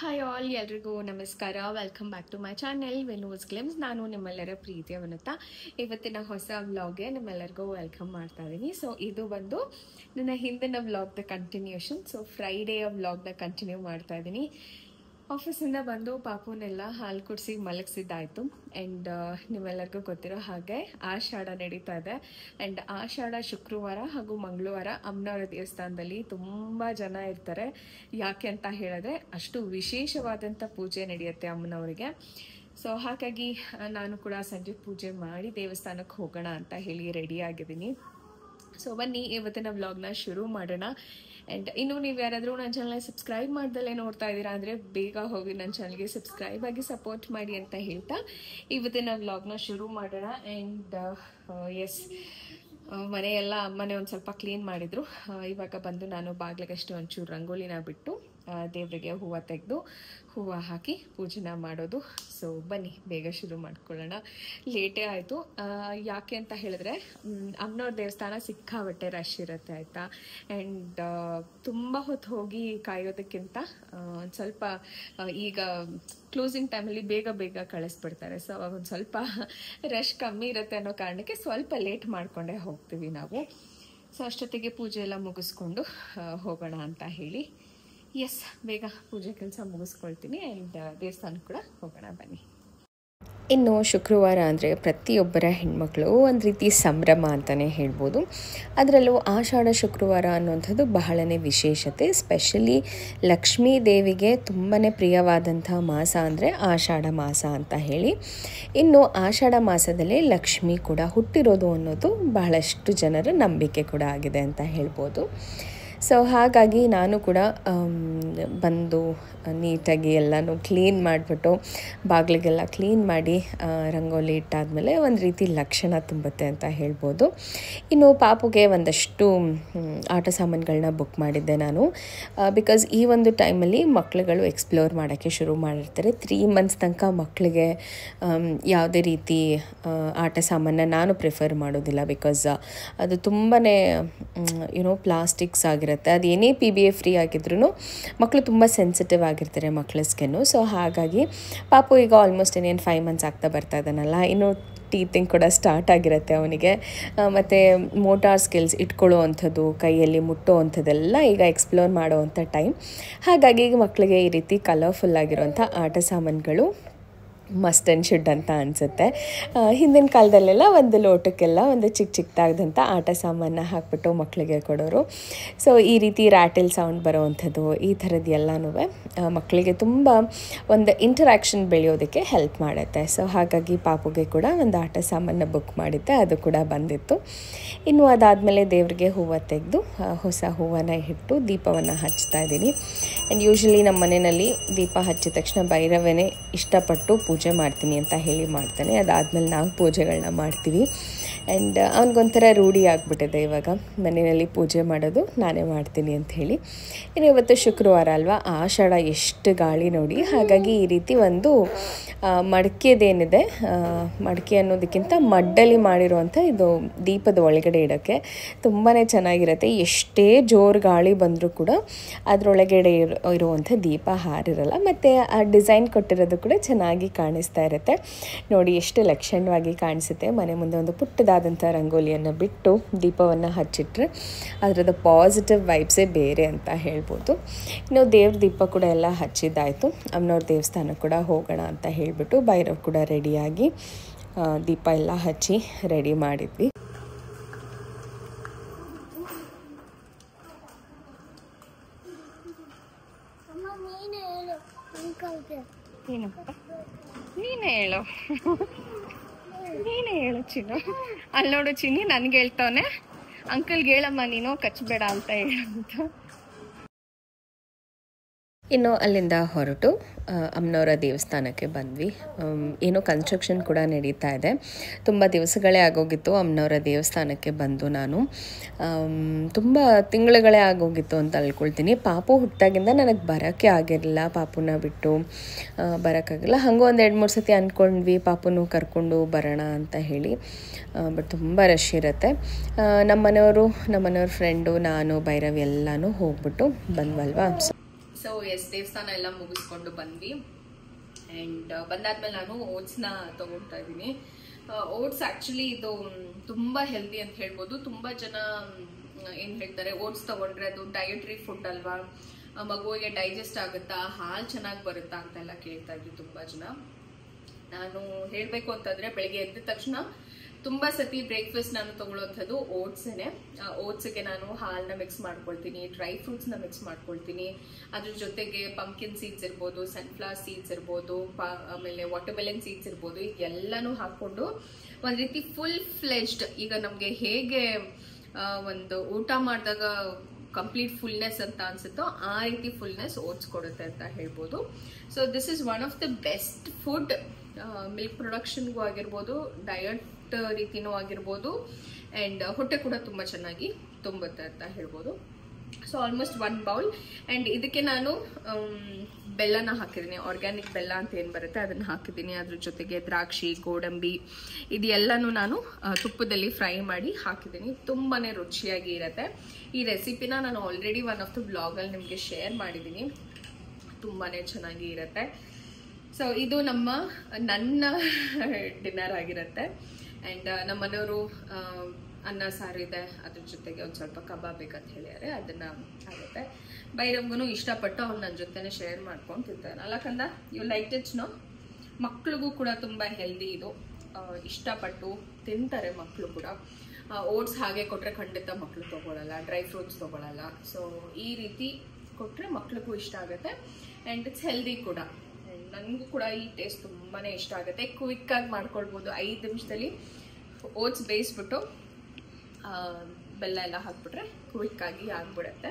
Hi all, ಎಲ್ರಿಗೂ ನಮಸ್ಕಾರ. Welcome back to my channel Venu's glimpse. ನಾನು ನಿಮ್ಮೆಲ್ಲರ ಪ್ರೀತಿಯ ವನಿತಾ. ಇವತ್ತಿನ ಹೊಸ ವ್ಲಾಗ್ಗೆ ನಿಮ್ಮೆಲ್ಲರಿಗೂ ವೆಲ್ಕಮ್ ಮಾಡ್ತಾ ಇದ್ದೀನಿ. ಸೊ ಇದು ಬಂದು ನನ್ನ ಹಿಂದಿನ ವ್ಲಾಗ್ದ ಕಂಟಿನ್ಯೂಷನ್. ಸೊ ಫ್ರೈಡೇಯ ವ್ಲಾಗ್ನ ಕಂಟಿನ್ಯೂ ಮಾಡ್ತಾ ಇದ್ದೀನಿ. ಆಫೀಸಿಂದ ಬಂದು ಪಾಪುನೆಲ್ಲ ಹಾಲು ಕುಡಿಸಿ ಮಲಗಿಸಿದ್ದಾಯಿತು. ಆ್ಯಂಡ್ ನಿಮ್ಮೆಲ್ಲರಿಗೂ ಗೊತ್ತಿರೋ ಹಾಗೆ ಆಷಾಢ ನಡೀತಾ ಇದೆ. ಆ್ಯಂಡ್ ಆಷಾಢ ಶುಕ್ರವಾರ ಹಾಗೂ ಮಂಗಳವಾರ ಅಮ್ಮನವರ ದೇವಸ್ಥಾನದಲ್ಲಿ ತುಂಬ ಜನ ಇರ್ತಾರೆ. ಯಾಕೆ ಅಂತ ಹೇಳಿದ್ರೆ ಅಷ್ಟು ವಿಶೇಷವಾದಂಥ ಪೂಜೆ ನಡೆಯುತ್ತೆ ಅಮ್ಮನವರಿಗೆ. ಸೊ ಹಾಗಾಗಿ ನಾನು ಕೂಡ ಸಂಜೆ ಪೂಜೆ ಮಾಡಿ ದೇವಸ್ಥಾನಕ್ಕೆ ಹೋಗೋಣ ಅಂತ ಹೇಳಿ ರೆಡಿ ಆಗಿದ್ದೀನಿ. ಸೊ ಬನ್ನಿ ಇವತ್ತಿನ ವ್ಲಾಗ್ನ ಶುರು ಮಾಡೋಣ. ಆ್ಯಂಡ್ ಇನ್ನು ನೀವು ಯಾರಾದರೂ ನನ್ನ ಚಾನಲ್ನ ಸಬ್ಸ್ಕ್ರೈಬ್ ಮಾಡ್ದಲ್ಲೇ ನೋಡ್ತಾ ಇದ್ದೀರಾ ಅಂದರೆ ಬೇಗ ಹೋಗಿ ನನ್ನ ಚಾನಲ್ಗೆ ಸಬ್ಸ್ಕ್ರೈಬ್ ಆಗಿ ಸಪೋರ್ಟ್ ಮಾಡಿ ಅಂತ ಹೇಳ್ತಾ ಇವತ್ತಿನ ವ್ಲಾಗ್ನ ಶುರು ಮಾಡೋಣ. ಆ್ಯಂಡ್ ಎಸ್, ಮನೆಯೆಲ್ಲ ಅಮ್ಮನೇ ಒಂದು ಸ್ವಲ್ಪ ಕ್ಲೀನ್ ಮಾಡಿದರು. ಇವಾಗ ಬಂದು ನಾನು ಬಾಗಿಲಿಗಷ್ಟು ಒಂಚೂರು ರಂಗೋಲಿನ ಬಿಟ್ಟು ದೇವರಿಗೆ ಹೂವು ತೆಗೆದು ಹೂವು ಹಾಕಿ ಪೂಜೆನ ಮಾಡೋದು. ಸೊ ಬನ್ನಿ ಬೇಗ ಶುರು ಮಾಡ್ಕೊಳ್ಳೋಣ. ಲೇಟೇ ಆಯಿತು. ಯಾಕೆ ಅಂತ ಹೇಳಿದ್ರೆ ಅಮ್ಮನವ್ರ ದೇವಸ್ಥಾನ ಸಿಕ್ಕಾಬಟ್ಟೆ ರಶ್ ಇರುತ್ತೆ ಆಯಿತಾ. ಆ್ಯಂಡ್ ತುಂಬ ಹೊತ್ತು ಹೋಗಿ ಕಾಯೋದಕ್ಕಿಂತ ಒಂದು ಸ್ವಲ್ಪ ಈಗ ಕ್ಲೋಸಿಂಗ್ ಟೈಮಲ್ಲಿ ಬೇಗ ಬೇಗ ಕಳಿಸ್ಬಿಡ್ತಾರೆ. ಸೊ ಅವಾಗ ಒಂದು ಸ್ವಲ್ಪ ರಶ್ ಕಮ್ಮಿ ಇರುತ್ತೆ ಅನ್ನೋ ಕಾರಣಕ್ಕೆ ಸ್ವಲ್ಪ ಲೇಟ್ ಮಾಡಿಕೊಂಡೇ ಹೋಗ್ತೀವಿ ನಾವು. ಸೊ ಅಷ್ಟೊತ್ತಿಗೆ ಪೂಜೆ ಎಲ್ಲ ಮುಗಿಸ್ಕೊಂಡು ಹೋಗೋಣ ಅಂತ ಹೇಳಿ ಎಸ್ ಬೇಗ ಪೂಜೆ ಕೆಲಸ ಮುಗಿಸ್ಕೊಳ್ತೀನಿ. ಆ್ಯಂಡ್ ದೇವಸ್ಥಾನಕ್ಕೆ ಕೂಡ ಹೋಗೋಣ ಬನ್ನಿ. ಇನ್ನು ಶುಕ್ರವಾರ ಅಂದರೆ ಪ್ರತಿಯೊಬ್ಬರ ಹೆಣ್ಮಕ್ಳು ಒಂದು ರೀತಿ ಸಂಭ್ರಮ ಅಂತಲೇ ಹೇಳ್ಬೋದು. ಅದರಲ್ಲೂ ಆಷಾಢ ಶುಕ್ರವಾರ ಅನ್ನೋಂಥದ್ದು ಬಹಳನೇ ವಿಶೇಷತೆ. ಸ್ಪೆಷಲಿ ಲಕ್ಷ್ಮೀ ದೇವಿಗೆ ತುಂಬಾ ಪ್ರಿಯವಾದಂಥ ಮಾಸ ಅಂದರೆ ಆಷಾಢ ಮಾಸ ಅಂತ ಹೇಳಿ. ಇನ್ನು ಆಷಾಢ ಮಾಸದಲ್ಲೇ ಲಕ್ಷ್ಮಿ ಕೂಡ ಹುಟ್ಟಿರೋದು ಅನ್ನೋದು ಬಹಳಷ್ಟು ಜನರ ನಂಬಿಕೆ ಕೂಡ ಆಗಿದೆ ಅಂತ ಹೇಳ್ಬೋದು. ಸೊ ಹಾಗಾಗಿ ನಾನು ಕೂಡ ಬಂದು ನೀಟಾಗಿ ಎಲ್ಲನೂ ಕ್ಲೀನ್ ಮಾಡಿಬಿಟ್ಟು ಬಾಗಿಲಿಗೆಲ್ಲ ಕ್ಲೀನ್ ಮಾಡಿ ರಂಗೋಲಿ ಇಟ್ಟಾದಮೇಲೆ ಒಂದು ರೀತಿ ಲಕ್ಷಣ ತುಂಬುತ್ತೆ ಅಂತ ಹೇಳ್ಬೋದು. ಇನ್ನು ಪಾಪುಗೆ ಒಂದಷ್ಟು ಆಟ ಸಾಮಾನುಗಳನ್ನ ಬುಕ್ ಮಾಡಿದ್ದೆ ನಾನು. ಬಿಕಾಸ್ ಈ ಒಂದು ಟೈಮಲ್ಲಿ ಮಕ್ಕಳುಗಳು ಎಕ್ಸ್ಪ್ಲೋರ್ ಮಾಡೋಕ್ಕೆ ಶುರು ಮಾಡಿರ್ತಾರೆ. 3 ಮಂತ್ಸ್ ತನಕ ಮಕ್ಕಳಿಗೆ ಯಾವುದೇ ರೀತಿ ಆಟ ಸಾಮಾನ ನಾನು ಪ್ರಿಫರ್ ಮಾಡೋದಿಲ್ಲ. ಬಿಕಾಸ್ ಅದು ತುಂಬಾ ಪ್ಲಾಸ್ಟಿಕ್ಸ್ ಆಗಿರುತ್ತೆ. ಅದು ಏನೇ PBA ಫ್ರೀ ಆಗಿದ್ರೂ ಮಕ್ಕಳು ತುಂಬ ಸೆನ್ಸಿಟಿವ್ ಆಗಿರ್ತಾರೆ, ಮಕ್ಕಳ ಸ್ಕಿನ್ನು. ಸೊ ಹಾಗಾಗಿ ಪಾಪು ಈಗ ಆಲ್ಮೋಸ್ಟ್ 5 ಮಂತ್ಸ್ ಆಗ್ತಾ ಬರ್ತಾ ಇದ್ದಾನಲ್ಲ, ಇನ್ನು ಟೀತಿಂಗ್ ಕೂಡ ಸ್ಟಾರ್ಟ್ ಆಗಿರುತ್ತೆ ಅವನಿಗೆ. ಮತ್ತು ಮೋಟಾರ್ ಸ್ಕಿಲ್ಸ್ ಇಟ್ಕೊಳ್ಳೋ ಅಂಥದ್ದು, ಕೈಯಲ್ಲಿ ಮುಟ್ಟೋ ಅಂಥದ್ದೆಲ್ಲ ಈಗ ಎಕ್ಸ್ಪ್ಲೋರ್ ಮಾಡೋ ಅಂಥ ಟೈಮ್. ಹಾಗಾಗಿ ಈಗ ಮಕ್ಕಳಿಗೆ ಈ ರೀತಿ ಕಲರ್ಫುಲ್ ಆಗಿರೋಂಥ ಆಟ ಸಾಮಾನುಗಳು ಮಸ್ಟ್ ಆ್ಯಂಡ್ ಶುಡ್ ಅಂತ ಅನಿಸುತ್ತೆ. ಹಿಂದಿನ ಕಾಲದಲ್ಲೆಲ್ಲ ಒಂದು ಲೋಟಕ್ಕೆಲ್ಲ ಒಂದು ಚಿಕ್ಕದಾದಂಥ ಆಟ ಸಾಮಾನ ಹಾಕ್ಬಿಟ್ಟು ಮಕ್ಕಳಿಗೆ ಕೊಡೋರು. ಸೊ ಈ ರೀತಿ ರ್ಯಾಟಲ್ ಸೌಂಡ್ ಬರೋವಂಥದ್ದು, ಈ ಥರದ್ದು ಎಲ್ಲನೂ ಮಕ್ಕಳಿಗೆ ತುಂಬ ಒಂದು ಇಂಟರಾಕ್ಷನ್ ಬೆಳೆಯೋದಕ್ಕೆ ಹೆಲ್ಪ್ ಮಾಡುತ್ತೆ. ಸೊ ಹಾಗಾಗಿ ಪಾಪುಗೆ ಕೂಡ ಒಂದು ಆಟ ಸಾಮಾನ ಬುಕ್ ಮಾಡಿದ್ದೆ, ಅದು ಕೂಡ ಬಂದಿತ್ತು. ಇನ್ನು ಅದಾದಮೇಲೆ ದೇವರಿಗೆ ಹೂವು ತೆಗೆದು ಹೊಸ ಹೂವನ್ನು ಇಟ್ಟು ದೀಪವನ್ನು ಹಚ್ತಾ ಇದ್ದೀನಿ. ಆ್ಯಂಡ್ ಯೂಶ್ವಲಿ ನಮ್ಮ ಮನೆಯಲ್ಲಿ ದೀಪ ಹಚ್ಚಿದ ತಕ್ಷಣ ಭೈರವನೇ ಇಷ್ಟಪಟ್ಟು ಪೂಜೆ ಮಾಡ್ತೀನಿ ಅಂತ ಹೇಳಿ ಮಾಡ್ತಾನೆ. ಅದಾದಮೇಲೆ ನಾವು ಪೂಜೆಗಳನ್ನ ಮಾಡ್ತೀವಿ. ಆ್ಯಂಡ್ ಅವನಿಗೊಂಥರ ರೂಢಿ ಆಗಿಬಿಟ್ಟಿದೆ ಇವಾಗ ಮನೆಯಲ್ಲಿ ಪೂಜೆ ಮಾಡೋದು ನಾನೇ ಮಾಡ್ತೀನಿ ಅಂತ ಹೇಳಿ. ಇನ್ನು ಇವತ್ತು ಶುಕ್ರವಾರ ಅಲ್ವಾ, ಆಷಾಢ ಎಷ್ಟು ಗಾಳಿ ನೋಡಿ. ಹಾಗಾಗಿ ಈ ರೀತಿ ಒಂದು ಮಡಿಕೆದೇನಿದೆ, ಮಡಿಕೆ ಅನ್ನೋದಕ್ಕಿಂತ ಮಡ್ಡಲ್ಲಿ ಮಾಡಿರುವಂಥ ಇದು ದೀಪದ ಒಳಗಡೆ ಇಡೋಕ್ಕೆ ತುಂಬಾ ಚೆನ್ನಾಗಿರುತ್ತೆ. ಎಷ್ಟೇ ಜೋರು ಗಾಳಿ ಬಂದರೂ ಕೂಡ ಅದರೊಳಗಡೆ ಇರುವಂಥ ದೀಪ ಹಾರಿರಲ್ಲ. ಮತ್ತು ಆ ಡಿಸೈನ್ ಕೊಟ್ಟಿರೋದು ಕೂಡ ಚೆನ್ನಾಗಿ ಕಾಣಿಸ್ತಾ ಇರುತ್ತೆ ನೋಡಿ, ಎಷ್ಟು ಲಕ್ಷಣವಾಗಿ ಕಾಣಿಸುತ್ತೆ. ಮನೆ ಮುಂದೆ ಒಂದು ಪುಟ್ಟದಾದಂಥ ರಂಗೋಲಿಯನ್ನು ಬಿಟ್ಟು ದೀಪವನ್ನು ಹಚ್ಚಿಟ್ರೆ ಅದರದ್ದು ಪಾಸಿಟಿವ್ ವೈಬ್ಸೇ ಬೇರೆ ಅಂತ ಹೇಳ್ಬೋದು. ಇನ್ನು ದೇವ್ರ ದೀಪ ಕೂಡ ಎಲ್ಲ ಹಚ್ಚಿದ್ದಾಯಿತು. ಅಮ್ಮನವ್ರ ದೇವಸ್ಥಾನ ಕೂಡ ಹೋಗೋಣ ಅಂತ ಹೇಳಿಬಿಟ್ಟು ಭೈರವ್ ಕೂಡ ರೆಡಿಯಾಗಿ ದೀಪ ಎಲ್ಲ ಹಚ್ಚಿ ರೆಡಿ ಮಾಡಿದ್ವಿ. ನೀನೇ ಹೇಳು ಚಿನ್ನು. ಅಲ್ಲಿ ನೋಡು ಚಿನ್ನಿ ನನ್ಗೆ ಹೇಳ್ತವನೆ, ಅಂಕಲ್ಗೆ ಹೇಳಮ್ಮ ನೀನು ಕಚ್ಚಬೇಡ ಅಂತ ಹೇಳಂತ. ಇನ್ನು ಅಲ್ಲಿಂದ ಹೊರಟು ಅಮ್ಮನವರ ದೇವಸ್ಥಾನಕ್ಕೆ ಬಂದ್ವಿ. ಏನೋ ಕನ್ಸ್ಟ್ರಕ್ಷನ್ ಕೂಡ ನಡೀತಾ ಇದೆ. ತುಂಬ ದಿವಸಗಳೇ ಆಗೋಗಿತ್ತು ಅಮ್ಮನವರ ದೇವಸ್ಥಾನಕ್ಕೆ ಬಂದು. ನಾನು ತುಂಬ ತಿಂಗಳುಗಳೇ ಆಗೋಗಿತ್ತು ಅಂತ ಅನ್ಕೊಳ್ತೀನಿ. ಪಾಪು ಹುಟ್ಟಾಗಿಂದ ನನಗೆ ಬರೋಕ್ಕೆ ಆಗಿರಲಿಲ್ಲ, ಪಾಪುನ ಬಿಟ್ಟು ಬರೋಕ್ಕಾಗಿಲ್ಲ. ಹಂಗೂ ಒಂದು 2-3 ಸತಿ ಅಂದ್ಕೊಂಡ್ವಿ ಪಾಪುನು ಕರ್ಕೊಂಡು ಬರೋಣ ಅಂತ ಹೇಳಿ. ಬಟ್ ತುಂಬ ರಶ್ ಇರುತ್ತೆ. ನಮ್ಮ ಮನೆಯವ್ರ ಫ್ರೆಂಡು, ನಾನು, ಭೈರವ್ ಎಲ್ಲನೂ ಹೋಗ್ಬಿಟ್ಟು ಬಂದ್ವಲ್ವಾ. ಸೊ ದೇವಸ್ಥಾನ ಎಲ್ಲ ಮುಗಿಸ್ಕೊಂಡು ಬಂದ್ವಿ. ಆ್ಯಂಡ್ ಬಂದಾದ್ಮೇಲೆ ನಾನು ಓಟ್ಸ್ನ ತೊಗೊಳ್ತಾ ಇದ್ದೀನಿ. ಓಟ್ಸ್ ಆ್ಯಕ್ಚುಲಿ ಇದು ತುಂಬ ಹೆಲ್ದಿ ಅಂತ ಹೇಳ್ಬೋದು. ತುಂಬ ಜನ ಏನು ಹೇಳ್ತಾರೆ, ಓಟ್ಸ್ ತೊಗೊಂಡ್ರೆ ಅದು ಡಯಟ್ರಿ ಫುಡ್ ಅಲ್ವಾ, ಮಗುವಿಗೆ ಡೈಜೆಸ್ಟ್ ಆಗುತ್ತಾ, ಹಾಲು ಚೆನ್ನಾಗಿ ಬರುತ್ತಾ ಅಂತೆಲ್ಲ ಕೇಳ್ತಾ ಇದ್ವಿ ತುಂಬ ಜನ. ನಾನು ಹೇಳಬೇಕು ಅಂತಂದರೆ ಬೆಳಿಗ್ಗೆ ಎದ್ದ ತಕ್ಷಣ ತುಂಬ ಸತಿ ಬ್ರೇಕ್ಫಾಸ್ಟ್ ನಾನು ತೊಗೊಳ್ಳೋಂಥದ್ದು ಓಟ್ಸೇನೆ. ಓಟ್ಸ್ಗೆ ನಾನು ಹಾಲನ್ನ ಮಿಕ್ಸ್ ಮಾಡ್ಕೊಳ್ತೀನಿ, ಡ್ರೈ ಫ್ರೂಟ್ಸ್ನ ಮಿಕ್ಸ್ ಮಾಡ್ಕೊಳ್ತೀನಿ. ಅದ್ರ ಜೊತೆಗೆ ಪಂಪ್ಕಿನ್ ಸೀಡ್ಸ್ ಇರ್ಬೋದು, ಸನ್ಫ್ಲವರ್ ಸೀಡ್ಸ್ ಇರ್ಬೋದು, ಆಮೇಲೆ ವಾಟರ್ಮೆಲನ್ ಸೀಡ್ಸ್ ಇರ್ಬೋದು, ಇದೆಲ್ಲನೂ ಹಾಕ್ಕೊಂಡು ಒಂದು ರೀತಿ ಫುಲ್ ಫ್ಲೆಜ್ಡ್, ಈಗ ನಮಗೆ ಹೇಗೆ ಒಂದು ಊಟ ಮಾಡಿದಾಗ ಕಂಪ್ಲೀಟ್ ಫುಲ್ನೆಸ್ ಅಂತ ಅನ್ಸುತ್ತೋ ಆ ರೀತಿ ಫುಲ್ನೆಸ್ ಓಟ್ಸ್ ಕೊಡುತ್ತೆ ಅಂತ ಹೇಳ್ಬೋದು. So this is one of the best food. Milk ಪ್ರೊಡಕ್ಷನ್ಗೂ ಆಗಿರ್ಬೋದು, ಡಯಟ್ ರೀತಿನೂ ಆಗಿರ್ಬೋದು, ಆ್ಯಂಡ್ ಹೊಟ್ಟೆ ಕೂಡ ತುಂಬ ಚೆನ್ನಾಗಿ ತುಂಬುತ್ತೆ ಅಂತ ಹೇಳ್ಬೋದು. So almost 1 bowl. ಆ್ಯಂಡ್ ಇದಕ್ಕೆ ನಾನು ಬೆಲ್ಲನ ಹಾಕಿದ್ದೀನಿ, ಆರ್ಗ್ಯಾನಿಕ್ ಬೆಲ್ಲ ಅಂತ ಏನು ಬರುತ್ತೆ ಅದನ್ನು ಹಾಕಿದ್ದೀನಿ. ಅದ್ರ ಜೊತೆಗೆ ದ್ರಾಕ್ಷಿ, ಗೋಡಂಬಿ ಇದೆಲ್ಲನೂ ನಾನು ತುಪ್ಪದಲ್ಲಿ ಫ್ರೈ ಮಾಡಿ ಹಾಕಿದ್ದೀನಿ. ತುಂಬಾ ರುಚಿಯಾಗಿ ಇರುತ್ತೆ. ಈ ರೆಸಿಪಿನ ನಾನು ಆಲ್ರೆಡಿ ಒನ್ ಆಫ್ ದ ಬ್ಲಾಗಲ್ಲಿ ನಿಮಗೆ ಶೇರ್ ಮಾಡಿದ್ದೀನಿ. ತುಂಬಾ ಚೆನ್ನಾಗಿ ಇರುತ್ತೆ. ಸೊ ಇದು ನನ್ನ ಡಿನ್ನರ್ ಆಗಿರುತ್ತೆ. ಆ್ಯಂಡ್ ನಮ್ಮ ಮನೆಯವರು ಅನ್ನ ಸಾರು ಇದೆ, ಅದ್ರ ಜೊತೆಗೆ ಒಂದು ಸ್ವಲ್ಪ ಕಬಾಬ್ ಬೇಕಂತ ಹೇಳಿದ್ದಾರೆ, ಅದನ್ನು ಆಗುತ್ತೆ. ಬೈರವ್ಗೂ ಇಷ್ಟಪಟ್ಟು ಅವ್ನು ನನ್ನ ಜೊತೆನೇ ಶೇರ್ ಮಾಡ್ಕೊಂಡು ತಿಂತಾನೆ. ಅಲ್ಲಕಂದ ಯು ಲೈಕ್ ಇಟ್ ನೋ. ಮಕ್ಳಿಗೂ ಕೂಡ ತುಂಬ ಹೆಲ್ದಿ ಇದು, ಇಷ್ಟಪಟ್ಟು ತಿಂತಾರೆ ಮಕ್ಕಳು ಕೂಡ. ಓಟ್ಸ್ ಹಾಗೆ ಕೊಟ್ಟರೆ ಖಂಡಿತ ಮಕ್ಕಳು ತೊಗೊಳ್ಳಲ್ಲ, ಡ್ರೈ ಫ್ರೂಟ್ಸ್ ತೊಗೊಳ್ಳಲ್ಲ. ಸೊ ಈ ರೀತಿ ಕೊಟ್ಟರೆ ಮಕ್ಳಿಗೂ ಇಷ್ಟ ಆಗುತ್ತೆ ಆ್ಯಂಡ್ ಇಟ್ಸ್ ಹೆಲ್ದಿ ಕೂಡ. ನನಗೂ ಕೂಡ ಈ ಟೇಸ್ಟ್ ತುಂಬಾ ಇಷ್ಟ ಆಗುತ್ತೆ. ಕ್ವಿಕ್ಕಾಗಿ ಮಾಡ್ಕೊಳ್ಬೋದು. 5 ನಿಮಿಷದಲ್ಲಿ ಓಟ್ಸ್ ಬೇಯಿಸ್ಬಿಟ್ಟು ಬೆಲ್ಲ ಎಲ್ಲ ಹಾಕ್ಬಿಟ್ರೆ ಕ್ವಿಕ್ಕಾಗಿ ಆಗಿಬಿಡುತ್ತೆ.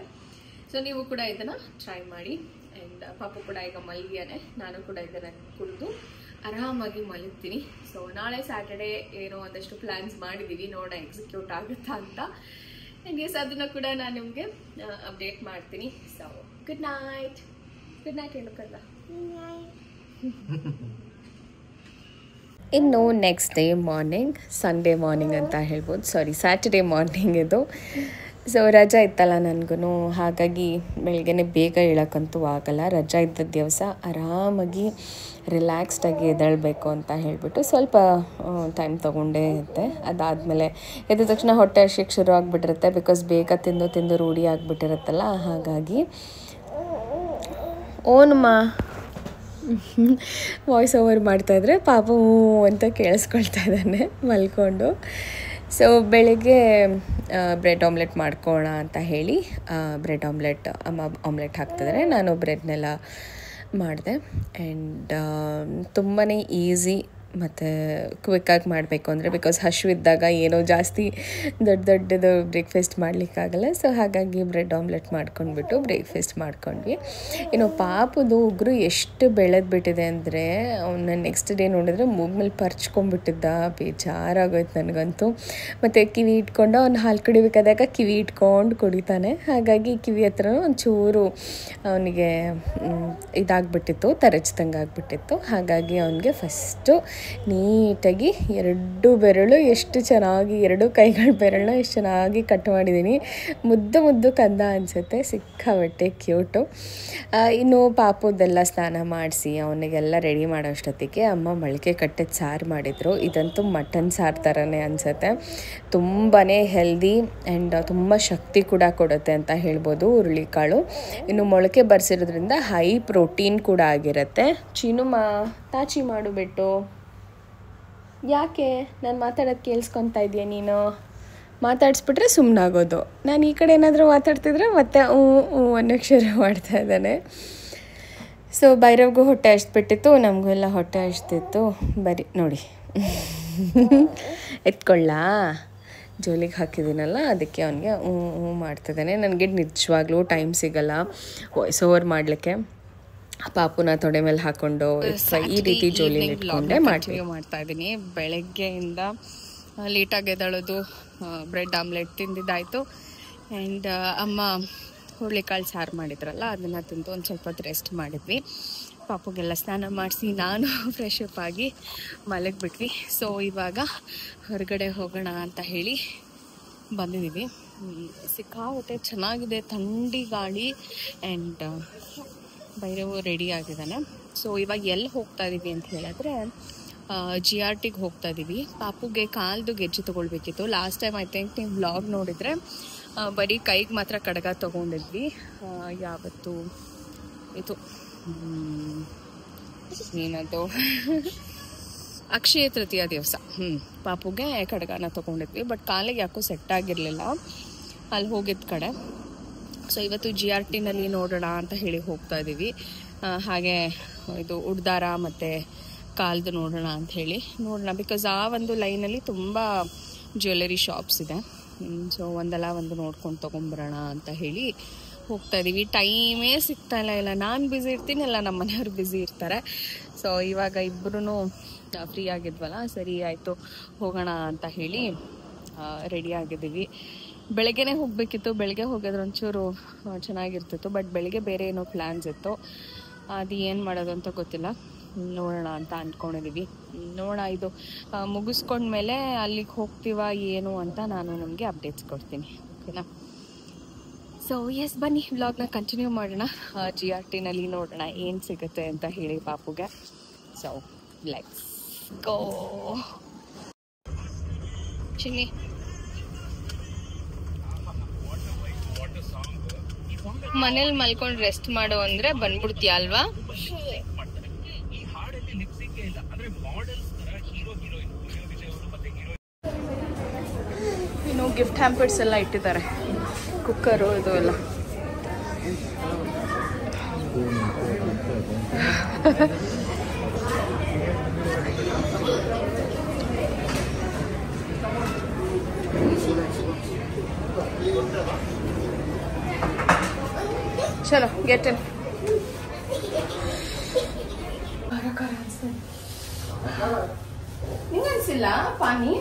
ಸೊ ನೀವು ಕೂಡ ಇದನ್ನು ಟ್ರೈ ಮಾಡಿ. ಆ್ಯಂಡ್ ಪಾಪು ಕೂಡ ಈಗ ಮಲಗಿಯಾನೆ, ನಾನು ಕೂಡ ಇದನ್ನು ಕುಡಿದು ಆರಾಮಾಗಿ ಮಲಗ್ತೀನಿ. ಸೊ ನಾಳೆ ಸ್ಯಾಟರ್ಡೇ ಏನೋ ಒಂದಷ್ಟು ಪ್ಲ್ಯಾನ್ಸ್ ಮಾಡಿದ್ದೀವಿ, ನೋಡೋಣ ಎಕ್ಸಿಕ್ಯೂಟ್ ಆಗುತ್ತಾ ಅಂತ. ಆ್ಯಂಡ್ ಅದನ್ನು ಕೂಡ ನಾನು ನಿಮಗೆ ಅಪ್ಡೇಟ್ ಮಾಡ್ತೀನಿ. ಸೊ ಗುಡ್ ನೈಟ್ ಹೇಳೋಕ್ಕಲ್ಲ. ಇನ್ನು next day morning, Sunday morning ಅಂತ ಹೇಳ್ಬೋದು, ಸ್ಯಾಟರ್ಡೇ ಮಾರ್ನಿಂಗ್ ಇದು. ಸೊ ರಜಾ ಇತ್ತಲ್ಲ ನನಗೂ, ಹಾಗಾಗಿ ಬೆಳಗ್ಗೆ ಬೇಗ ಹೇಳೋಕ್ಕಂತೂ ಆಗಲ್ಲ. ರಜಾ ಇದ್ದ ದಿವಸ ಆರಾಮಾಗಿ ರಿಲ್ಯಾಕ್ಸ್ಡಾಗಿ ಎದ್ದೇಳಬೇಕು ಅಂತ ಹೇಳಿಬಿಟ್ಟು ಸ್ವಲ್ಪ ಟೈಮ್ ತೊಗೊಂಡೇ ಇರುತ್ತೆ. ಅದಾದಮೇಲೆ ಎದ್ದ ತಕ್ಷಣ ಹೊಟ್ಟೆ ಹಸಿಕ್ಕೆ ಶುರು ಆಗಿಬಿಟ್ಟಿರುತ್ತೆ, ಬಿಕಾಸ್ ಬೇಗ ತಿಂದು ರೂಢಿ ಆಗಿಬಿಟ್ಟಿರುತ್ತಲ್ಲ. ಹಾಗಾಗಿ ಓನಮ್ಮ ವಾಯ್ಸ್ ಓವರ್ ಮಾಡ್ತಾಯಿದ್ರೆ ಪಾಪು ಅಂತ ಕೇಳಿಸ್ಕೊಳ್ತಾ ಇದ್ದಾನೆ ಮಲ್ಕೊಂಡು. ಸೊ ಬೆಳಗ್ಗೆ ಬ್ರೆಡ್ ಆಮ್ಲೆಟ್ ಮಾಡ್ಕೊಳ್ಳೋಣ ಅಂತ ಹೇಳಿ ಬ್ರೆಡ್ ಆಮ್ಲೆಟ್ ಅಮ್ಮ ಆಮ್ಲೆಟ್ ಹಾಕ್ತಿದ್ದಾರೆ. ನಾನು ಬ್ರೆಡ್ನೆಲ್ಲ ಮಾಡಿದೆ. ಆ್ಯಂಡ್ ತುಂಬಾ ಈಸಿ ಮತ್ತು ಕ್ವಿಕ್ಕಾಗಿ ಮಾಡಬೇಕು ಅಂದರೆ, ಬಿಕಾಸ್ ಹಸಿವಿದ್ದಾಗ ಏನೋ ಜಾಸ್ತಿ ದೊಡ್ಡದು ಬ್ರೇಕ್ಫಾಸ್ಟ್ ಮಾಡಲಿಕ್ಕಾಗಲ್ಲ. ಸೊ ಹಾಗಾಗಿ ಬ್ರೆಡ್ ಆಮ್ಲೆಟ್ ಮಾಡ್ಕೊಂಡ್ಬಿಟ್ಟು ಬ್ರೇಕ್ಫಾಸ್ಟ್ ಮಾಡ್ಕೊಂಡ್ವಿ. ಇನ್ನು ಪಾಪುದು ಉಗುರು ಎಷ್ಟು ಬೆಳೆದ್ಬಿಟ್ಟಿದೆ ಅಂದರೆ, ಅವನ್ನ ನೆಕ್ಸ್ಟ್ ಡೇ ನೋಡಿದ್ರೆ ಮೂಗ್ಮೇಲೆ ಪರ್ಚ್ಕೊಂಡ್ಬಿಟ್ಟಿದ್ದ. ಬೇಜಾರಾಗೋಯ್ತು ನನಗಂತೂ. ಮತ್ತು ಕಿವಿ ಇಟ್ಕೊಂಡು ಅವ್ನು ಹಾಲು ಕುಡಿಬೇಕಾದಾಗ ಕಿವಿ ಇಟ್ಕೊಂಡು ಕುಡಿತಾನೆ. ಹಾಗಾಗಿ ಕಿವಿ ಹತ್ರ ಒಂಚೂರು ಅವನಿಗೆ ಇದಾಗ್ಬಿಟ್ಟಿತ್ತು, ತರಚ್ದಂಗೆ ಆಗಿಬಿಟ್ಟಿತ್ತು. ಹಾಗಾಗಿ ಅವನಿಗೆ ಫಸ್ಟು ನೀಟಾಗಿ 2 ಬೆರಳು ಎಷ್ಟು ಚೆನ್ನಾಗಿ, 2 ಕೈಗಳ ಬೆರಳನ್ನ ಎಷ್ಟು ಚೆನ್ನಾಗಿ ಕಟ್ ಮಾಡಿದ್ದೀನಿ. ಮುದ್ದು ಕಂದ ಅನಿಸುತ್ತೆ, ಸಿಕ್ಕಾಬಟ್ಟೆ ಕ್ಯೂಟು. ಇನ್ನು ಪಾಪುದೆಲ್ಲ ಸ್ನಾನ ಮಾಡಿಸಿ ಅವನಿಗೆಲ್ಲ ರೆಡಿ ಮಾಡೋ ಅಷ್ಟೊತ್ತಿಗೆ ಅಮ್ಮ ಮೊಳಕೆ ಕಟ್ಟಿದ ಸಾರು ಮಾಡಿದರು. ಇದಂತೂ ಮಟನ್ ಸಾರು ಥರನೇ ಅನಿಸುತ್ತೆ. ತುಂಬಾ ಹೆಲ್ದಿ ಆ್ಯಂಡ್ ತುಂಬ ಶಕ್ತಿ ಕೂಡ ಕೊಡುತ್ತೆ ಅಂತ ಹೇಳ್ಬೋದು ಹುರುಳಿಕಾಳು. ಇನ್ನು ಮೊಳಕೆ ಬರ್ಸಿರೋದ್ರಿಂದ ಹೈ ಪ್ರೋಟೀನ್ ಕೂಡ ಆಗಿರುತ್ತೆ. ಚೀನುಮ್ಮ ತಾಚಿ ಮಾಡಿಬಿಟ್ಟು, ಯಾಕೆ ನಾನು ಮಾತಾಡೋದು ಕೇಳಿಸ್ಕೊತಾ ಇದೆಯಾ ನೀನು? ಮಾತಾಡಿಸ್ಬಿಟ್ರೆ ಸುಮ್ಮನಾಗೋದು. ನಾನು ಈ ಕಡೆ ಏನಾದರೂ ಮಾತಾಡ್ತಿದ್ರೆ ಮತ್ತೆ ಅನ್ನೋಕ್ಕೆ ಶುರು ಮಾಡ್ತಾ ಇದ್ದಾನೆ. ಸೊ ಭೈರವ್ಗೂ ಹೊಟ್ಟೆ ಹಚ್ಬಿಟ್ಟಿತ್ತು, ನಮಗೂ ಎಲ್ಲ ಹೊಟ್ಟೆ ಹಚ್ತಿತ್ತು. ಬರೀ ನೋಡಿ ಎತ್ಕೊಳ್ಳಾ, ಜೋಲಿಗೆ ಹಾಕಿದ್ದೀನಲ್ಲ ಅದಕ್ಕೆ ಅವನಿಗೆ ಮಾಡ್ತಿದ್ದಾನೆ. ನನಗೆ ನಿಜವಾಗ್ಲೂ ಟೈಮ್ ಸಿಗಲ್ಲ ವಾಯ್ಸ್ ಓವರ್ ಮಾಡಲಿಕ್ಕೆ. ಪಾಪುನ ತೊಡೆ ಮೇಲೆ ಹಾಕ್ಕೊಂಡು ಈ ರೀತಿ ಜೋಲಿ ಇಟ್ಕೊಂಡೆ ಮಾಡ್ತಾ ಇದ್ದೀನಿ. ಬೆಳಗ್ಗೆಯಿಂದ ಲೇಟಾಗಿ ಎದ್ದೇಳೋದು, ಬ್ರೆಡ್ ಆಮ್ಲೆಟ್ ತಿಂದಿದ್ದಾಯಿತು. ಆ್ಯಂಡ್ ಅಮ್ಮ ಹುರುಳಿಕಾಳು ಸಾರು ಮಾಡಿದ್ರಲ್ಲ ಅದನ್ನು ತಿಂದು ಒಂದು ಸ್ವಲ್ಪ ಹೊತ್ತು ರೆಸ್ಟ್ ಮಾಡಿದ್ವಿ. ಪಾಪುಗೆಲ್ಲ ಸ್ನಾನ ಮಾಡಿಸಿ ನಾನು ಫ್ರೆಶ್ ಅಪ್ ಆಗಿ ಮಲಗಿಬಿಟ್ವಿ. ಸೊ ಇವಾಗ ಹೊರಗಡೆ ಹೋಗೋಣ ಅಂತ ಹೇಳಿ ಬಂದಿದ್ದೀವಿ. ಸಿಕ್ಕಾಪಟ್ಟೆ ಚೆನ್ನಾಗಿದೆ, ಥಂಡಿ ಗಾಳಿ. ಆ್ಯಂಡ್ ಭೈರವ್ ರೆಡಿ ಆಗಿದ್ದಾನೆ. ಸೊ ಇವಾಗ ಎಲ್ಲಿ ಹೋಗ್ತಾ ಇದ್ದೀವಿ ಅಂತ ಹೇಳಿದ್ರೆ GRTಗೆ ಹೋಗ್ತಾ ಇದ್ದೀವಿ. ಪಾಪುಗೆ ಕಾಲ್ದು ಗೆಜ್ಜೆ ತೊಗೊಳ್ಬೇಕಿತ್ತು. ಲಾಸ್ಟ್ ಟೈಮ್ ಐ ಥಿಂಕ್ ನೀವು ವ್ಲಾಗ್ ನೋಡಿದರೆ ಬರೀ ಕೈಗೆ ಮಾತ್ರ ಕಡಗ ತೊಗೊಂಡಿದ್ವಿ. ಯಾವತ್ತು ಇದು ಏನದು ಅಕ್ಷಯ ತೃತೀಯ ದಿವಸ ಪಾಪುಗೆ ಕಡಗನ ತೊಗೊಂಡಿದ್ವಿ. ಬಟ್ ಕಾಲಿಗೆ ಯಾಕೋ ಸೆಟ್ ಆಗಿರಲಿಲ್ಲ ಅಲ್ಲಿ ಹೋಗಿದ್ದ ಕಡೆ. ಸೊ ಇವತ್ತು GRTನಲ್ಲಿ ನೋಡೋಣ ಅಂತ ಹೇಳಿ ಹೋಗ್ತಾ ಇದ್ದೀವಿ. ಹಾಗೆ ಇದು ಉಡ್ದಾರ ಮತ್ತು ಕಾಲ್ದು ನೋಡೋಣ ಅಂತ ಹೇಳಿ ಬಿಕಾಸ್ ಆ ಒಂದು ಲೈನಲ್ಲಿ ತುಂಬ ಜ್ಯುವೆಲರಿ ಶಾಪ್ಸ್ ಇದೆ. ಸೊ ಒಂದಲ್ಲ ಒಂದು ನೋಡ್ಕೊಂಡು ತೊಗೊಂಬರೋಣ ಅಂತ ಹೇಳಿ ಹೋಗ್ತಾ ಇದ್ದೀವಿ. ಟೈಮೇ ಸಿಗ್ತಾ ಇಲ್ಲ ನಾನು ಬ್ಯುಸಿ ಇರ್ತೀನಿ, ಎಲ್ಲ ನಮ್ಮ ಮನೆಯವ್ರು ಬ್ಯುಸಿ ಇರ್ತಾರೆ. ಸೊ ಇವಾಗ ಇಬ್ಬರೂ ಫ್ರೀ ಆಗಿದ್ವಲ್ಲ, ಸರಿ ಆಯಿತು ಹೋಗೋಣ ಅಂತ ಹೇಳಿ ರೆಡಿ ಆಗಿದ್ದೀವಿ. ಬೆಳಗ್ಗೆನೇ ಹೋಗಬೇಕಿತ್ತು, ಬೆಳಗ್ಗೆ ಹೋಗಿದ್ರೆ ಒಂಚೂರು ಚೆನ್ನಾಗಿರ್ತಿತ್ತು. ಬಟ್ ಬೆಳಗ್ಗೆ ಬೇರೆ ಏನೋ ಪ್ಲ್ಯಾನ್ಸ್ ಇತ್ತು, ಅದು ಏನು ಮಾಡೋದು ಅಂತ ಗೊತ್ತಿಲ್ಲ. ನೋಡೋಣ ಅಂತ ಅಂದ್ಕೊಂಡಿದ್ದೀವಿ. ನೋಡೋಣ, ಇದು ಮುಗಿಸ್ಕೊಂಡ್ಮೇಲೆ ಅಲ್ಲಿಗೆ ಹೋಗ್ತೀವ ಏನು ಅಂತ ನಾನು ನಮಗೆ ಅಪ್ಡೇಟ್ಸ್ ಕೊಡ್ತೀನಿ, ಓಕೆನಾ? ಸೊ ಎಸ್, ಬನ್ನಿ ವ್ಲಾಗ್ನ ಕಂಟಿನ್ಯೂ ಮಾಡೋಣ. GRTನಲ್ಲಿ ನೋಡೋಣ ಏನು ಸಿಗುತ್ತೆ ಅಂತ ಹೇಳಿ ಪಾಪುಗೆ. So let's go. ಚಿನ್ನಿ ಮನೇಲಿ ಮಲ್ಕೊಂಡು ರೆಸ್ಟ್ ಮಾಡು ಅಂದರೆ ಬಂದ್ಬಿಡ್ತೀಯ ಅಲ್ವಾ? ಇನ್ನು ಗಿಫ್ಟ್ ಹ್ಯಾಂಪರ್ಸ್ ಎಲ್ಲ ಇಟ್ಟಿದ್ದಾರೆ, ಕುಕ್ಕರು ಇದು ಎಲ್ಲ. ಚಲೋ ಗೆಟ್ ಇನ್. ನಿಂಗೆ ಅನ್ಸಿಲ್ಲ ಪಾನಿ?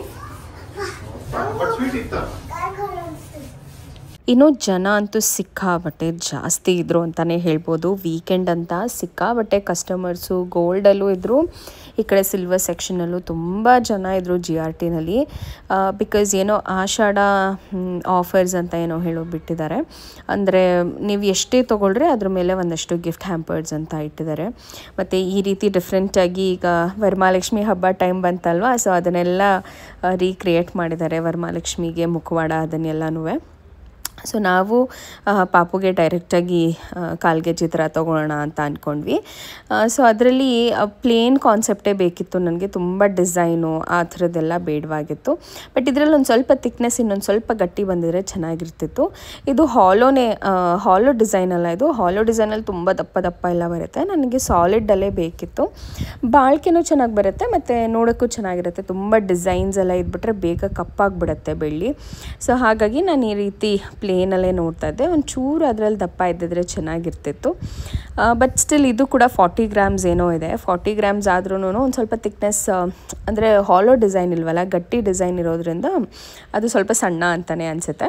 ಇನ್ನು ಜನ ಅಂತೂ ಸಿಕ್ಕಾಬಟ್ಟೆ ಜಾಸ್ತಿ ಇದ್ದರು ಅಂತಲೇ ಹೇಳ್ಬೋದು. ವೀಕೆಂಡ್ ಅಂತ ಸಿಕ್ಕಾಬಟ್ಟೆ ಕಸ್ಟಮರ್ಸು ಗೋಲ್ಡಲ್ಲೂ ಇದ್ದರು, ಈ ಕಡೆ ಸಿಲ್ವರ್ ಸೆಕ್ಷನಲ್ಲೂ ತುಂಬ ಜನ ಇದ್ದರು GRTನಲ್ಲಿ. ಬಿಕಾಸ್ ಏನೋ ಆಷಾಢ ಆಫರ್ಸ್ ಅಂತ ಏನೋ ಬಿಟ್ಟಿದ್ದಾರೆ. ಅಂದರೆ ನೀವು ಎಷ್ಟೇ ತೊಗೊಳ್ರೆ ಅದ್ರ ಮೇಲೆ ಒಂದಷ್ಟು ಗಿಫ್ಟ್ ಹ್ಯಾಂಪರ್ಸ್ ಅಂತ ಇಟ್ಟಿದ್ದಾರೆ. ಮತ್ತು ಈ ರೀತಿ ಡಿಫ್ರೆಂಟಾಗಿ ಈಗ ವರಮಹಾಲಕ್ಷ್ಮಿ ಹಬ್ಬ ಟೈಮ್ ಬಂತಲ್ವ, ಸೊ ಅದನ್ನೆಲ್ಲ ರೀಕ್ರಿಯೇಟ್ ಮಾಡಿದ್ದಾರೆ. ವರಮಹಾಲಕ್ಷ್ಮಿಗೆ ಮುಖವಾಡ ಅದನ್ನೆಲ್ಲನೂ. ಸೊ ನಾವು ಪಾಪುಗೆ ಡೈರೆಕ್ಟಾಗಿ ಕಾಲ್ಗೆಜ್ಜೆ ಥರ ತೊಗೊಳ್ಳೋಣ ಅಂತ ಅಂದ್ಕೊಂಡ್ವಿ. ಸೊ ಅದರಲ್ಲಿ ಪ್ಲೇನ್ ಕಾನ್ಸೆಪ್ಟೇ ಬೇಕಿತ್ತು ನನಗೆ, ತುಂಬ ಡಿಸೈನು ಆ ಥರದ್ದೆಲ್ಲ ಬೇಡವಾಗಿತ್ತು. ಬಟ್ ಇದರಲ್ಲಿ ಒಂದು ಸ್ವಲ್ಪ ಥಿಕ್ನೆಸ್ ಇನ್ನೊಂದು ಸ್ವಲ್ಪ ಗಟ್ಟಿ ಬಂದಿದ್ರೆ ಚೆನ್ನಾಗಿರ್ತಿತ್ತು. ಇದು ಹಾಲೋ ಡಿಸೈನ್ ಅಲ್ಲ, ಇದು ಹಾಲೋ ಡಿಸೈನಲ್ಲಿ ತುಂಬ ದಪ್ಪ ದಪ್ಪ ಎಲ್ಲ ಬರುತ್ತೆ. ನನಗೆ ಸಾಲಿಡಲ್ಲೇ ಬೇಕಿತ್ತು. ಬಾಳ್ಕೆನೂ ಚೆನ್ನಾಗಿ ಬರುತ್ತೆ ಮತ್ತು ನೋಡೋಕ್ಕೂ ಚೆನ್ನಾಗಿರುತ್ತೆ. ತುಂಬ ಡಿಸೈನ್ಸ್ ಎಲ್ಲ ಇದ್ಬಿಟ್ರೆ ಬೇಗ ಕಪ್ಪಾಗಿಬಿಡುತ್ತೆ ಬೆಳ್ಳಿ. ಸೊ ಹಾಗಾಗಿ ನಾನು ಈ ರೀತಿ ಪ್ಲೇನಲ್ಲೇ ನೋಡ್ತಾ ಇದ್ದೆ. ಒಂಚೂರು ಅದರಲ್ಲಿ ದಪ್ಪ ಇದ್ದಿದ್ರೆ ಚೆನ್ನಾಗಿರ್ತಿತ್ತು. ಬಟ್ ಸ್ಟಿಲ್ ಇದು ಕೂಡ 40 ಗ್ರಾಮ್ಸ್ ಏನೋ ಇದೆ. 40 ಗ್ರಾಮ್ಸ್ ಆದ್ರೂ ಒಂದು ಸ್ವಲ್ಪ ಥಿಕ್ನೆಸ್, ಅಂದರೆ ಹಾಲೋ ಡಿಸೈನ್ ಇಲ್ವಲ್ಲ, ಗಟ್ಟಿ ಡಿಸೈನ್ ಇರೋದ್ರಿಂದ ಅದು ಸ್ವಲ್ಪ ಸಣ್ಣ ಅಂತಲೇ ಅನಿಸುತ್ತೆ.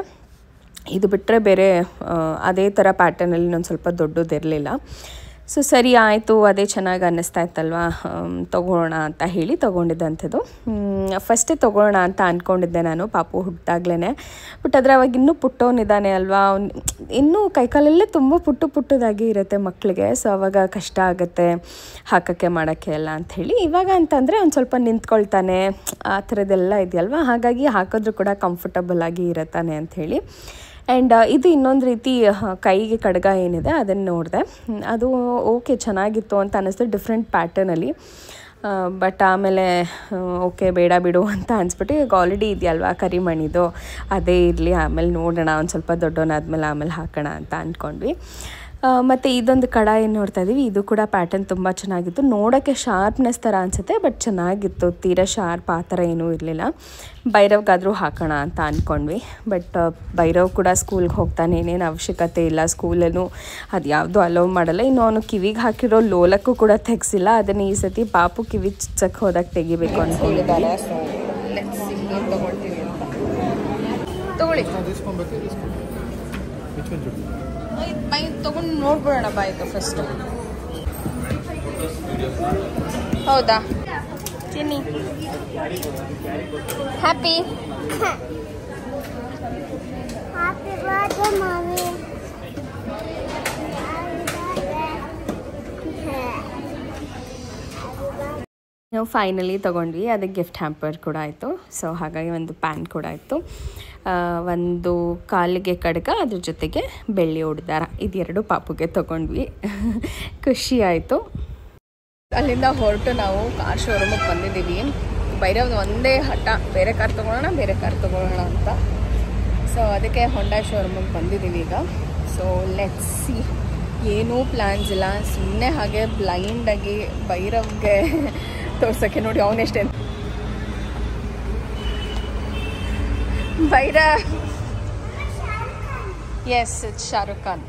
ಇದು ಬಿಟ್ಟರೆ ಬೇರೆ ಅದೇ ಥರ ಪ್ಯಾಟರ್ನಲ್ಲಿ ಒಂದು ಸ್ವಲ್ಪ ದೊಡ್ಡದಿರಲಿಲ್ಲ. ಸೊ ಸರಿ ಆಯಿತು, ಅದೇ ಚೆನ್ನಾಗಿ ಅನ್ನಿಸ್ತಾ ಇತ್ತಲ್ವ, ತೊಗೊಳ್ಳೋಣ ಅಂತ ಹೇಳಿ ತೊಗೊಂಡಿದ್ದಂಥದ್ದು. ಫಸ್ಟೇ ತೊಗೊಳ್ಳೋಣ ಅಂತ ಅಂದ್ಕೊಂಡಿದ್ದೆ ನಾನು ಪಾಪು ಹುಟ್ಟಾಗ್ಲೇ. ಬಟ್ ಆದರೆ ಅವಾಗ ಇನ್ನೂ ಪುಟ್ಟವನಿದ್ದಾನೆ ಅಲ್ವಾ, ಇನ್ನೂ ಕೈಕಾಲಲ್ಲೇ ತುಂಬ ಪುಟ್ಟದಾಗಿ ಇರುತ್ತೆ ಮಕ್ಕಳಿಗೆ. ಸೊ ಅವಾಗ ಕಷ್ಟ ಆಗುತ್ತೆ ಹಾಕೋಕ್ಕೆ ಮಾಡೋಕ್ಕೆ ಎಲ್ಲ ಅಂಥೇಳಿ. ಇವಾಗ ಅಂತಂದರೆ ಒಂದು ಸ್ವಲ್ಪ ನಿಂತ್ಕೊಳ್ತಾನೆ, ಆ ಥರದ್ದೆಲ್ಲ ಇದೆಯಲ್ವ, ಹಾಗಾಗಿ ಹಾಕಿದ್ರೂ ಕೂಡ ಕಂಫರ್ಟಬಲ್ ಆಗಿ ಇರುತ್ತಾನೆ ಅಂಥೇಳಿ. ಆ್ಯಂಡ್ ಇದು ಇನ್ನೊಂದು ರೀತಿ ಕೈಗೆ ಕಡಗ ಏನಿದೆ ಅದನ್ನು ನೋಡಿದೆ, ಅದು ಓಕೆ ಚೆನ್ನಾಗಿತ್ತು ಅಂತ ಅನ್ನಿಸ್ತು, ಡಿಫ್ರೆಂಟ್ ಪ್ಯಾಟರ್ನಲ್ಲಿ. ಬಟ್ ಆಮೇಲೆ ಓಕೆ ಬೇಡ ಬಿಡು ಅಂತ ಅನಿಸ್ಬಿಟ್ಟು, ಈಗ ಆಲ್ರೆಡಿ ಇದೆಯಲ್ವ ಕರಿಮಣಿದು, ಅದೇ ಇರಲಿ, ಆಮೇಲೆ ನೋಡೋಣ ಒಂದು ಸ್ವಲ್ಪ ದೊಡ್ಡವನಾದ್ಮೇಲೆ ಆಮೇಲೆ ಹಾಕೋಣ ಅಂತ ಅಂದ್ಕೊಂಡ್ವಿ. ಮತ್ತು ಇದೊಂದು ಕಡ ಏನು ನೋಡ್ತಾ ಇದ್ದೀವಿ, ಇದು ಕೂಡ ಪ್ಯಾಟರ್ನ್ ತುಂಬ ಚೆನ್ನಾಗಿತ್ತು. ನೋಡೋಕ್ಕೆ ಶಾರ್ಪ್ನೆಸ್ ಥರ ಅನಿಸುತ್ತೆ, ಬಟ್ ಚೆನ್ನಾಗಿತ್ತು, ತೀರಾ ಶಾರ್ಪ್ ಆ ಥರ ಏನೂ ಇರಲಿಲ್ಲ. ಭೈರವ್ಗಾದರೂ ಹಾಕೋಣ ಅಂತ ಅಂದ್ಕೊಂಡ್ವಿ. ಬಟ್ ಭೈರವ್ ಕೂಡ ಸ್ಕೂಲ್ಗೆ ಹೋಗ್ತಾನೆ, ಏನೇನು ಅವಶ್ಯಕತೆ ಇಲ್ಲ, ಸ್ಕೂಲಲ್ಲೂ ಅದು ಯಾವುದೂ ಅಲೋವ್ ಮಾಡಲ್ಲ. ಇನ್ನು ಅವನು ಕಿವಿಗೆ ಹಾಕಿರೋ ಲೋಲಕ್ಕೂ ಕೂಡ ತೆಗೆಸಿಲ್ಲ. ಅದನ್ನು ಈ ಸತಿ ಪಾಪು ಕಿವಿ ಚುಚ್ಚಕ್ಕೆ ಹೋದಾಗ ತೆಗಿಬೇಕು ಅಂತ ಹೇಳಿದ್ದಾರೆ. ತಗೊಳ್ಳಿ, ಬೈ ತೊಗೊಂಡು ನೋಡ್ಬಿಡೋಣ ಬಾಯ್ತು ಫಸ್ಟು. ಹೌದಾ ಚಿನ್ನಿ? ಹ್ಯಾಪಿ ನಾವು ಫೈನಲಿ ತೊಗೊಂಡ್ವಿ, ಅದಕ್ಕೆ ಗಿಫ್ಟ್ ಹ್ಯಾಂಪರ್ ಕೂಡ ಆಯಿತು. ಸೊ ಹಾಗಾಗಿ ಒಂದು ಪ್ಯಾನ್ ಕೂಡ ಆಯಿತು, ಒಂದು ಕಾಲಿಗೆ ಕಡಗ, ಅದ್ರ ಜೊತೆಗೆ ಬೆಳ್ಳಿ ಉಡ್ದಾರ, ಇದೆರಡು ಪಾಪುಗೆ ತೊಗೊಂಡ್ವಿ. ಖುಷಿ ಆಯಿತು. ಅಲ್ಲಿಂದ ಹೊರಟು ನಾವು ಕಾರ್ ಶೋರೂಮಿಗೆ ಬಂದಿದ್ದೀವಿ. ಭೈರವ್ ಒಂದೇ ಹಠ, ಬೇರೆ ಕಾರ್ ತೊಗೊಳ್ಳೋಣ ಅಂತ. ಸೊ ಅದಕ್ಕೆ ಹೊಂಡಾ ಶೋರೂಮಿಗೆ ಬಂದಿದ್ದೀವಿ ಈಗ. ಸೊ ಲೆಟ್ಸ್ ಸಿ, ಏನೂ ಪ್ಲ್ಯಾನ್ಸ್ ಇಲ್ಲ, ಸುಮ್ಮನೆ ಹಾಗೆ ಬ್ಲೈಂಡಾಗಿ ಭೈರವ್ಗೆ ತೋರ್ಸೋಕ್ಕೆ. ನೋಡಿ ಅವನೆಷ್ಟೇ ಭೈರವ್. Yes, it's Shahrukh Khan.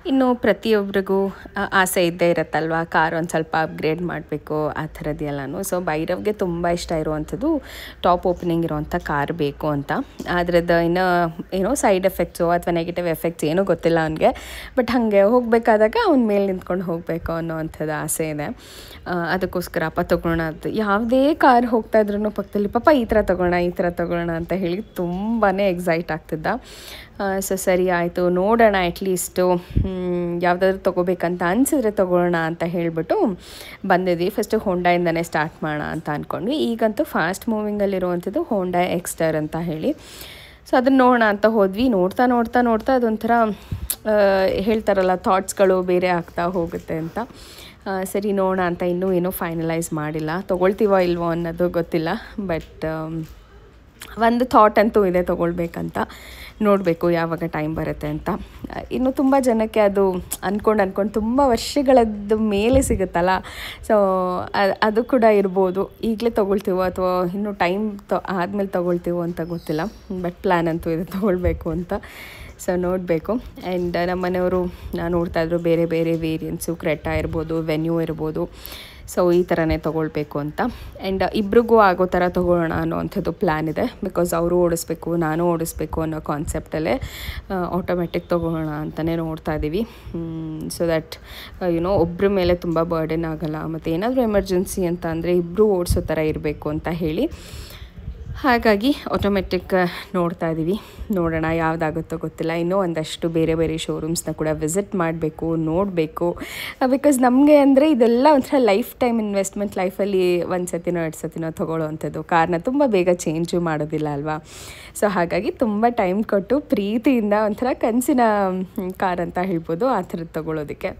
ಇನ್ನು ಪ್ರತಿಯೊಬ್ಬರಿಗೂ ಆಸೆ ಇದ್ದೇ ಇರುತ್ತಲ್ವ, ಕಾರ್ ಒಂದು ಸ್ವಲ್ಪ ಅಪ್ಗ್ರೇಡ್ ಮಾಡಬೇಕು ಆ ಥರದ್ದೆಲ್ಲನೂ. ಸೊ ಭೈರವ್ಗೆ ತುಂಬ ಇಷ್ಟ ಇರುವಂಥದ್ದು ಟಾಪ್ ಓಪನಿಂಗ್ ಇರೋವಂಥ ಕಾರ್ ಬೇಕು ಅಂತ. ಅದ್ರದ್ದು ಏನೋ ಸೈಡ್ ಎಫೆಕ್ಟ್ಸು ಅಥವಾ ನೆಗೆಟಿವ್ ಎಫೆಕ್ಟ್ಸ್ ಏನೂ ಗೊತ್ತಿಲ್ಲ ಅವನಿಗೆ. ಬಟ್ ಹಾಗೆ ಹೋಗಬೇಕಾದಾಗ ಅವ್ನ ಮೇಲೆ ನಿಂತ್ಕೊಂಡು ಹೋಗಬೇಕು ಅನ್ನೋವಂಥದ್ದು ಆಸೆ ಇದೆ. ಅದಕ್ಕೋಸ್ಕರ ತೊಗೊಳ್ಳೋಣ ಅಂತ ಯಾವುದೇ ಕಾರ್ ಹೋಗ್ತಾ ಇದ್ರೂ ಪಕ್ಕದಲ್ಲಿ ಪಾಪ ಈ ಥರ ತೊಗೊಳ್ಳೋಣ ಅಂತ ಹೇಳಿ ತುಂಬಾ ಎಕ್ಸೈಟ್ ಆಗ್ತಿದ್ದ. ಸೊ ಸರಿ ಆಯಿತು, ನೋಡೋಣ ಅಟ್ಲೀಸ್ಟು ಯಾವುದಾದ್ರೂ ತೊಗೋಬೇಕಂತ ಅನಿಸಿದ್ರೆ ತೊಗೊಳ್ಳೋಣ ಅಂತ ಹೇಳಿಬಿಟ್ಟು ಬಂದಿದ್ವಿ. ಫಸ್ಟು ಹೋಂಡಾಯಿಂದನೇ ಸ್ಟಾರ್ಟ್ ಮಾಡೋಣ ಅಂತ ಅಂದ್ಕೊಂಡ್ವಿ. ಈಗಂತೂ ಫಾಸ್ಟ್ ಮೂವಿಂಗಲ್ಲಿರುವಂಥದ್ದು ಹೋಂಡಾ ಎಕ್ಸ್ಟರ್ ಅಂತ ಹೇಳಿ. ಸೊ ಅದನ್ನು ನೋಡೋಣ ಅಂತ ಹೋದ್ವಿ. ನೋಡ್ತಾ ಅದೊಂಥರ ಹೇಳ್ತಾರಲ್ಲ, ಥಾಟ್ಸ್ಗಳು ಬೇರೆ ಆಗ್ತಾ ಹೋಗುತ್ತೆ ಅಂತ. ಸರಿ ನೋಡೋಣ ಅಂತ ಇನ್ನೂ ಏನೂ ಫೈನಲೈಸ್ ಮಾಡಿಲ್ಲ, ತೊಗೊಳ್ತೀವೋ ಇಲ್ವೋ ಅನ್ನೋದು ಗೊತ್ತಿಲ್ಲ. ಬಟ್ ಒಂದು ಥಾಟ್ ಅಂತೂ ಇದೆ ತೊಗೊಳ್ಬೇಕಂತ. ನೋಡಬೇಕು ಯಾವಾಗ ಟೈಮ್ ಬರುತ್ತೆ ಅಂತ. ಇನ್ನು ತುಂಬ ಜನಕ್ಕೆ ಅದು ಅಂದ್ಕೊಂಡು ತುಂಬ ವರ್ಷಗಳದ್ದು ಮೇಲೆ ಸಿಗುತ್ತಲ್ಲ. ಸೊ ಅದು ಕೂಡ ಇರ್ಬೋದು. ಈಗಲೇ ತೊಗೊಳ್ತೀವೋ ಅಥವಾ ಇನ್ನೂ ಟೈಮ್ ಆದಮೇಲೆ ತೊಗೊಳ್ತೀವೋ ಅಂತ ಗೊತ್ತಿಲ್ಲ. ಬಟ್ ಪ್ಲ್ಯಾನ್ ಅಂತೂ ಇದೆ ತೊಗೊಳ್ಬೇಕು ಅಂತ. ಸೊ ನೋಡಬೇಕು. ಆ್ಯಂಡ್ ನಮ್ಮ ಮನೆಯವರು ನೋಡ್ತಾಯಿದ್ರು ಬೇರೆ ಬೇರೆ ವೇರಿಯಂಟ್ಸು, ಕ್ರೆಟಾ ಇರ್ಬೋದು, ವೆನ್ಯೂ ಇರ್ಬೋದು. ಸೊ ಈ ಥರನೇ ತೊಗೊಳ್ಬೇಕು ಅಂತ. ಆ್ಯಂಡ್ ಇಬ್ರಿಗೂ ಆಗೋ ಥರ ತೊಗೊಳ್ಳೋಣ ಅನ್ನೋವಂಥದ್ದು ಪ್ಲ್ಯಾನ್ ಇದೆ. ಬಿಕಾಸ್ ಅವರು ಓಡಿಸ್ಬೇಕು, ನಾನು ಓಡಿಸ್ಬೇಕು ಅನ್ನೋ ಕಾನ್ಸೆಪ್ಟಲ್ಲೇ ಆಟೋಮೆಟಿಕ್ ತೊಗೊಳ್ಳೋಣ ಅಂತಲೇ ನೋಡ್ತಾ ಇದ್ದೀವಿ. ಸೊ ದ್ಯಾಟ್ ಒಬ್ಬರ ಮೇಲೆ ತುಂಬ ಬರ್ಡನ್ ಆಗೋಲ್ಲ. ಮತ್ತು ಏನಾದರೂ ಎಮರ್ಜೆನ್ಸಿ ಅಂತ ಅಂದರೆ ಇಬ್ಬರು ಓಡಿಸೋ ಥರ ಇರಬೇಕು ಅಂತ ಹೇಳಿ ಹಾಗಾಗಿ ಆಟೋಮೆಟಿಕ್ ನೋಡ್ತಾ ಇದ್ದೀವಿ. ನೋಡೋಣ ಯಾವುದಾಗುತ್ತೋ ಗೊತ್ತಿಲ್ಲ. ಇನ್ನೂ ಒಂದಷ್ಟು ಬೇರೆ ಬೇರೆ ಶೋರೂಮ್ಸ್ನ ಕೂಡ ವಿಸಿಟ್ ಮಾಡಬೇಕು, ನೋಡಬೇಕು. ಬಿಕಾಸ್ ನಮಗೆ ಅಂದರೆ ಇದೆಲ್ಲ ಒಂಥರ ಲೈಫ್ ಟೈಮ್ ಇನ್ವೆಸ್ಟ್ಮೆಂಟ್. ಲೈಫಲ್ಲಿ 1 ಸತಿನೋ 2 ಸತಿನೋ ತೊಗೊಳ್ಳೋವಂಥದ್ದು. ಕಾರ್ನ ತುಂಬ ಬೇಗ ಚೇಂಜು ಮಾಡೋದಿಲ್ಲ ಅಲ್ವಾ. ಸೊ ಹಾಗಾಗಿ ತುಂಬ ಟೈಮ್ ಕೊಟ್ಟು ಪ್ರೀತಿಯಿಂದ ಒಂಥರ ಕನಸಿನ ಕಾರ್ ಅಂತ ಹೇಳ್ಬೋದು, ಆ ಥರದ್ದು ತೊಗೊಳ್ಳೋದಕ್ಕೆ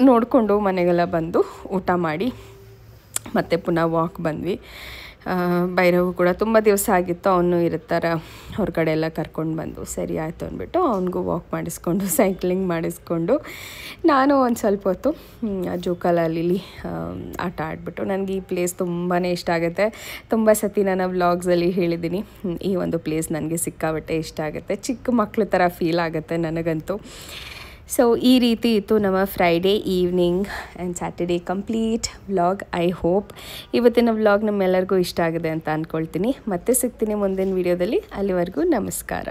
ನೋಡಿಕೊಂಡು ಮನೆಗೆಲ್ಲ ಬಂದು ಊಟ ಮಾಡಿ ಮತ್ತೆ ಪುನಃ ವಾಕ್ ಬಂದ್ವಿ. ಭೈರವ್ ಕೂಡ ತುಂಬ ದಿವಸ ಆಗಿತ್ತು, ಅವನು ಇರ್ತಾರೆ ಹೊರಗಡೆ ಎಲ್ಲ ಕರ್ಕೊಂಡು ಬಂದು ಸರಿ ಆಯಿತು ಅಂದ್ಬಿಟ್ಟು ಅವನಿಗೂ ವಾಕ್ ಮಾಡಿಸ್ಕೊಂಡು ಸೈಕ್ಲಿಂಗ್ ಮಾಡಿಸ್ಕೊಂಡು ನಾನು ಒಂದು ಸ್ವಲ್ಪ ಹೊತ್ತು ಜೋಕಾಲಲ್ಲಿ ಆಟ ಆಡಿಬಿಟ್ಟು. ನನಗೆ ಈ ಪ್ಲೇಸ್ ತುಂಬಾ ಇಷ್ಟ ಆಗುತ್ತೆ. ತುಂಬ ಸತಿ ನಾನು ವ್ಲಾಗ್ಸಲ್ಲಿ ಹೇಳಿದ್ದೀನಿ, ಈ ಒಂದು ಪ್ಲೇಸ್ ನನಗೆ ಸಿಕ್ಕಾಬಟ್ಟೆ ಇಷ್ಟ ಆಗುತ್ತೆ. ಚಿಕ್ಕ ಮಕ್ಕಳ ಥರ ಫೀಲ್ ಆಗುತ್ತೆ ನನಗಂತೂ. ಸೊ ಈ ರೀತಿ ಇತ್ತು ನಮ್ಮ Friday evening and Saturday complete vlog. I hope ಇವತ್ತಿನ ವ್ಲಾಗ್ ನಮ್ಮೆಲ್ಲರಿಗೂ ಇಷ್ಟ ಆಗಿದೆ ಅಂತ ಅಂದ್ಕೊಳ್ತೀನಿ. ಮತ್ತೆ ಸಿಗ್ತೀನಿ ಮುಂದಿನ ವೀಡಿಯೋದಲ್ಲಿ. ಅಲ್ಲಿವರೆಗೂ ನಮಸ್ಕಾರ.